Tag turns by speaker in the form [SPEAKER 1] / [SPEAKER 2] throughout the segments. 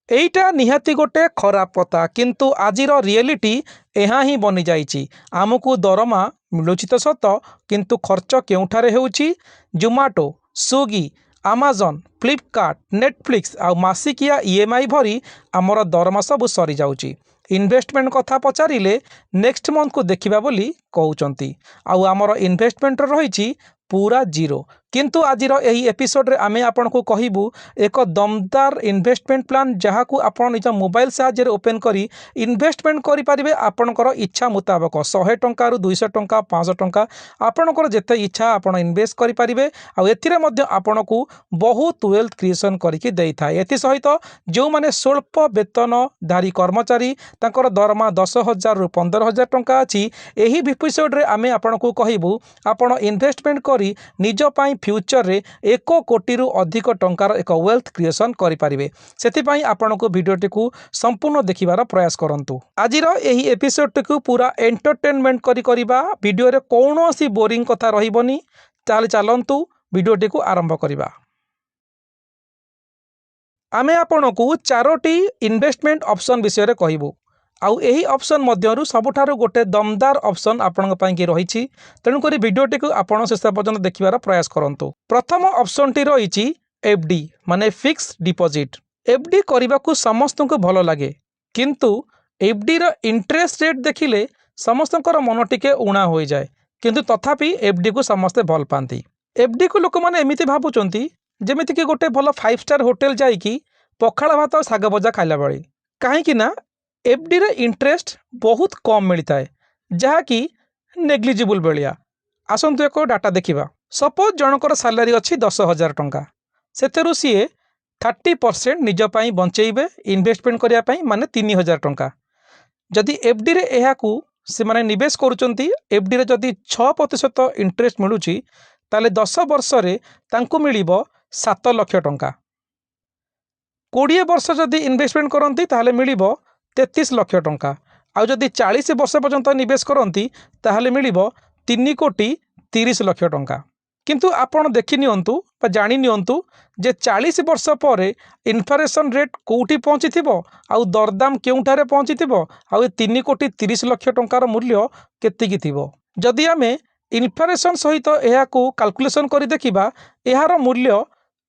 [SPEAKER 1] एईटा निहाती गोटे खराब कथा किंतु आजिर रियलिटी यहाँ ही बनी जाइछि। आमको दरमा मिलुछि तो सत किंतु खर्च केउठारे हेउछि। जोमाटो, स्विगी, आमाजन, फ्लिपकार्ट, नेटफ्लिक्स आ मासिकिया ईएमआई भरी आमर दरमा सब सरी जाउछि। इन्वेस्टमेंट कथा पचारिले नेक्स्ट मंथ को देखिबा बोली कहउचंती आउ आमर इन्वेस्टमेंट रहिछि पूरा जीरो। किंतु आजिर एही एपिसोड रे आमे आपन को कहिबू एक दमदार इन्वेस्टमेंट प्लान जहाँ को आपण निज मोबाइल साहाय्य ओपन करी इन्वेस्टमेंट करि परिबे। आपणकर इच्छा मुताबक 100 टंका रु 200 टंका 500 टंका आपणकर जेते इच्छा आपण इन्वेस्ट करि परिबे। आ एथिरे मध्ये आपण को बहुत वेल्थ क्रिएशन करिकि देई थाए। एथि सहित जो माने स्वल्प वेतनधारी कर्मचारी तांकर दरमा 10,000 रु 15,000 टंका अछि। एही एपिसोड रे आमे आपण को कहिबू आपण इन्वेस्टमेंट करी निज पई फ्यूचर रे 1 कोटी रु अधिक टंकार एक वेल्थ क्रिएशन करि परिबे। सेति आपण को वीडियोटी को संपूर्ण देखिबार प्रयास करंतु। आजिर एही एपिसोड को पूरा एंटरटेनमेंट करिबा। वीडियो रे कोनोसी बोरिंग कथा रहिबनी। चलंतु वीडियोटी को आरंभ करिबा। आमे आपण को 4टी इन्वेस्टमेंट ऑप्शन विषय रे कहिबू। आउ एही ऑप्शन मध्यरु सबुठारु गोटे दमदार ऑप्शन आपण पई के रहिछि। तेणु करी वीडियोटी को आपण शेष पर्यंत देखिबार प्रयास करंतु। प्रथम ऑप्शन टी रहिछि एफडी माने फिक्स डिपॉजिट। एफडी करबा को समस्त को भलो लागे किंतु एफडी रो इंटरेस्ट रेट देखिले समस्तकर मन टिके उणा हो जाए किंतु तथापि एफडी को समस्त भल पाती। एफडी को लोक माने एमिति भाबुचंती जेमिति कि गोटे भलो 5 स्टार होटल जाई कि पखाळ भात और साग भजा खाइला बळी। काहे कि ना एफडी रे इंटरेस्ट बहुत कम मिलता है जहा कि नेग्लिजिबल बेलिया। आसंतु एक डाटा देखिबा। सपोज जनकर सैलरी अछि 10,000 टंका सेतेरु सीए 30% निज पई बंचेइबे इन्वेस्टमेंट करिया पई माने 3,000 टंका। जदि एफडी रे एहा को से माने निवेश करूचंती एफडी रे जदि 6% इंटरेस्ट मिलुची ताले 10 वर्ष रे तांको मिलिबो 7 लाख टंका। 20 वर्ष जदि इन्वेस्टमेंट करंती ताले मिलिबो 33 लाख टंका। आउ जदि 40 वर्ष पर्यंत निवेश करंती ताहले मिलिबो 3 कोटी 30 लाख टंका। किंतु आपण देखि नियंतु बा जानि नियंतु जे 40 वर्ष परे इन्फ्लेशन रेट कोउठी पहुंचीथिबो आउ दरदाम केउठारे पहुंचीथिबो आउ 3 कोटी 30 लाख टंकार मूल्य केतिकी थिबो। जदि आमे इन्फ्लेशन सहित एहा को कैलकुलेशन करि देखिबा एहार मूल्य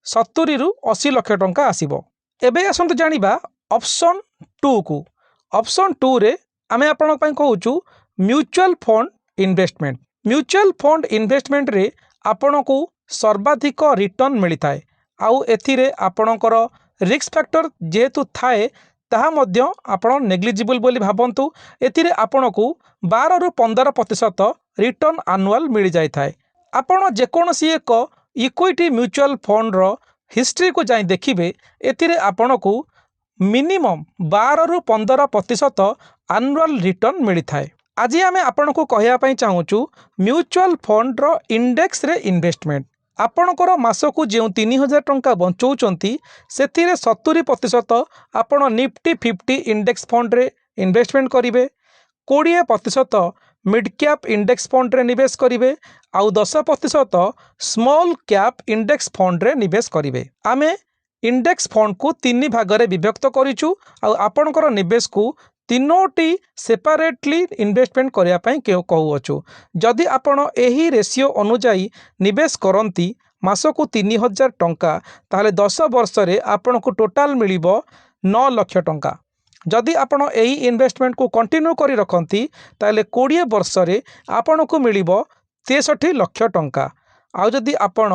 [SPEAKER 1] 70 रु 80 लाख टंका आसीबो। एबे आसंतु जानिबा ऑप्शन 2 को। ऑप्शन 2 रे आमे आपण पई कहउचु mutual fund investment. Mutual fund investment रे आपण को सर्वाधिक रिटर्न मिलता है आउ एथिरे आपणकर रिस्क फैक्टर जेहेतु थाए ताहा मध्य आपण नेग्लिजिबल बोली भाबंतु। एथिरे आपण को 12 रु 15% रिटर्न एनुअल मिल जाय थाए। आपण जेकोनसी एक इक्विटी म्यूचुअल फंड रो हिस्ट्री को जाई देखिबे एथिरे आपण को मिनिमम 12 रु 15% एनुअल रिटर्न मिलता है। आज आमे आपण को कहया पई चाहूचु म्यूचुअल फंड रो इंडेक्स रे इन्वेस्टमेंट। आपणकर मासकू जो 3,000 टंका बंचौचंती सेथिरे 70% आपण निफ्टी 50 इंडेक्स फंड रे इन्वेस्टमेंट करिवे, 20% मिड कैप इंडेक्स फंड रे निवेश करिवे आउ 10% स्मॉल कैप इंडेक्स फंड रे निवेश करिवे। आमे इंडेक्स फंड को 3 भाग रे विभक्त करिचु आउ आपणकर निवेश को 3टी सेपरेटली इन्वेस्टमेंट करिया पई कहउछु। जदि आपण एही रेशियो अनुसार निवेश करंती मासकू 3,000 टंका ताहले 10 वर्ष रे आपण को टोटल मिलिबो 9 लाख टंका। जदि आपण एही इन्वेस्टमेंट को कंटिन्यू करी रखंती ताहले 20 वर्ष रे आपण को मिलिबो 63 लाख टंका। आउ जदि आपण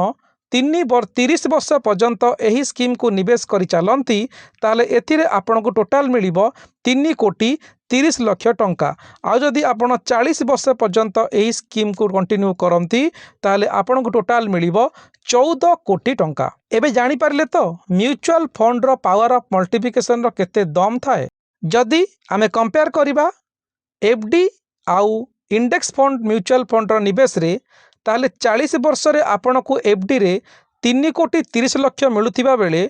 [SPEAKER 1] 30 वर्ष पर्यंत एही स्कीम को निवेश करी चलंती ताहले एथिरे आपण को टोटल मिलिबो 3 कोटी 30 लाख टंका। आउ जदि आपण 40 वर्ष पर्यंत एही स्कीम को कंटिन्यू करंती ताहले आपण को टोटल मिलिबो 14 कोटी टंका। एबे जानि पारले तो म्यूचुअल फंड रो पावर ऑफ मल्टीप्लिकेशन रो केते दम थाए। जदि आमे कंपेयर करिबा एफडी आउ इंडेक्स फंड म्यूचुअल फंड रो निवेश रे ताहले 40 वर्ष रे आपण को एफडी रे 3 कोटी 30 लाख मिलुथिबा बेले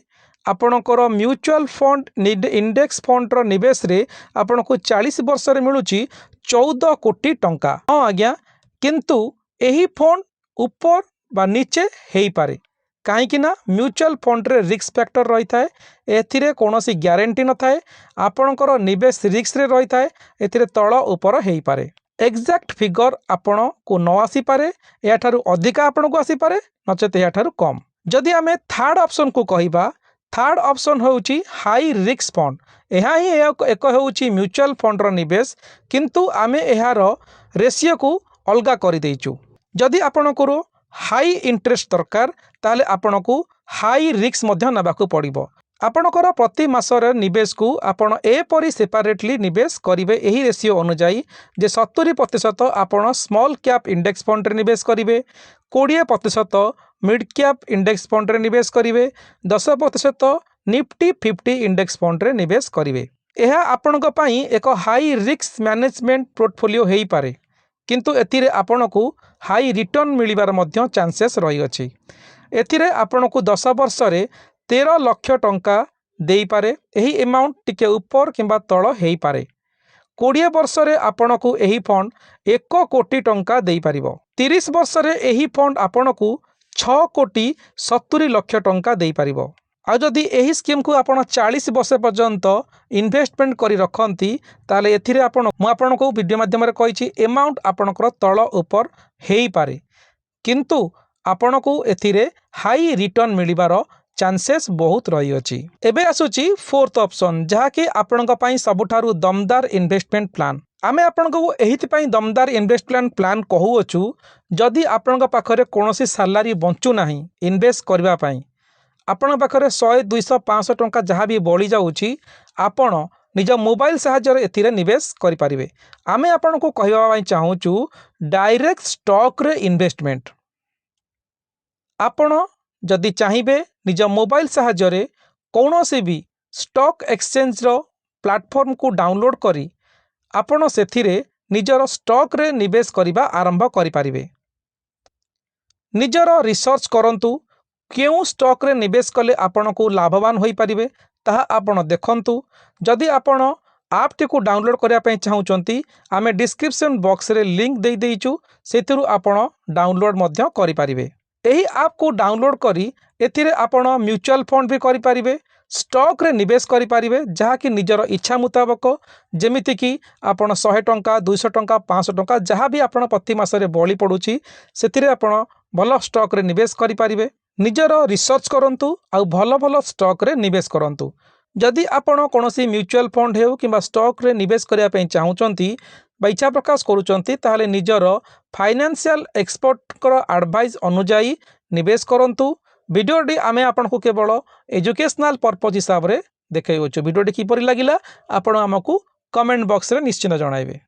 [SPEAKER 1] आपणकर म्यूचुअल फंड इंडेक्स फंड रो निवेश रे आपण को 40 वर्ष रे मिलुची 14 कोटी टंका। हाँ आज्ञा किंतु एही फंड ऊपर बा नीचे हेई पारे कहीं म्यूचुअल फंड रे रिस्क फैक्टर रही थाए एथिरे कौनसी ग्यारंटी न थाए आपणकर निवेश रिस्क रे रही थाए एथिरे तळ ऊपर हेई पारे एक्जाक्ट फिगर आपण को न आसी पारे या ठारू अधिका आपण को आसी पारे नचेत या ठारू कम जदि आमे थर्ड ऑप्शन को कहिबा थर्ड ऑप्शन होउची हाई रिस्क फंड यह ही एक होउची म्यूचुअल फंड रो निवेश किंतु आमे एहार रेशियो को अलगा कर देइचु जदि आपण को हाई इंटरेस्ट दरकार ताले आपण को हाई रिस्क मध्य नबाकू पड़िबो आपणकर प्रति मासर निवेश को आपण एपरी सेपरेटली निवेश करिवे एही रेशियो अनुसार जे 70% आपण स्मॉल कैप इंडेक्स फंड रे निवेश करिवे 20% मिड कैप इंडेक्स फंड रे निवेश करिवे 10% निफ्टी 50 इंडेक्स फंड रे निवेश करिवे एहा आपणक पई एक हाई रिस्क मैनेजमेंट पोर्टफोलियो हेई पारे किंतु एथिरे आपणकू हाई रिटर्न मिलिबार मध्य चांसेस रही अछि एथिरे आपणकू 10 वर्ष रे 13 लाख टंका देई पारे एही अमाउंट टिके ऊपर किंबा तळ हेई पारे 20 वर्ष रे आपणकू एही फंड 1 कोटी टंका देई पारिबो 30 वर्ष रे एही फंड आपणकू 6 कोटी 70 लाख टंका देई पारिबो आ जदि एही स्कीम को आपण 40 वर्ष पर्यंत इन्वेस्टमेंट करी रखंती ताले एथिरे आपण मु आपणकू वीडियो माध्यम रे कहिछि अमाउंट आपणकर तळ ऊपर हेई पारे किंतु आपणकू एथिरे हाई रिटर्न मिलिबार चांसेस बहुत रही अछि एबे आसुची फोर्थ ऑप्शन जहा कि आपणक पई सबुठारु दमदार इन्वेस्टमेंट प्लान आमे आपणक एहिति पई दमदार इन्वेस्टमेंट प्लान कहू अछु जदि आपणक पाखरे कोनोसी सैलरी बंचू नाही इन्वेस्ट करबा पई आपण पाखरे 100 200 500 टंका जहाँ भी बड़ी जाउची आपण निज मोबाइल साहाय्य एथिरे निवेश करि परिबे आमे आपण को कहबा पई चाहूचु डायरेक्ट स्टॉक रे इन्वेस्टमेंट आपण जदि चाहिए निज मोबाइल साहाय्य कौनसी भी स्टॉक एक्सचेंज रो प्लेटफॉर्म को डाउनलोड करी आपण सेथिरे निजर स्टॉक रे निवेश करिबा आरंभ करि परिबे निजर रिसर्च करंतु केउ स्टॉक रे निवेश कले आपण को लाभवान होई परिबे ताहा आपण देखंतु जदि आपण आप टी को डाउनलोड करिया पई चाहउचंती आमे डिस्क्रिप्शन बॉक्स रे लिंक दे देइचु सेथिरु आपण डाउनलोड मध्य करि परिबे एही ऐप को डाउनलोड करी एथिरे आपण म्यूचुअल फंड भी करि परिबे स्टॉक रे निवेश करि परिबे जहा कि निजर इच्छा मुताबक जेमिति कि आपण 100 टंका 200 टंका 500 टंका जहा भी आपण प्रति मासरे बळी पडुची सेथिरे आपण भलो स्टॉक रे निवेश करि परिबे निजर रिसर्च करंतु आ भलो भलो स्टॉक रे निवेश करंतु जदि आपण कोनोसी म्यूचुअल फंड हेउ किबा स्टॉक रे निवेश करिया पई चाहउचंती इच्छा प्रकाश करुचंती ताहले निजर फाइनेंशियल एक्सपर्ट कर एडवाइस अनुजाई निवेश करंतु वीडियोटी आमे आपन को केवल एजुकेशनल पर्पज हिसाब रे देखैउछु वीडियोटी किपरि लागिला आपण हमकु कमेंट बॉक्स रे निश्चित जणाइबे।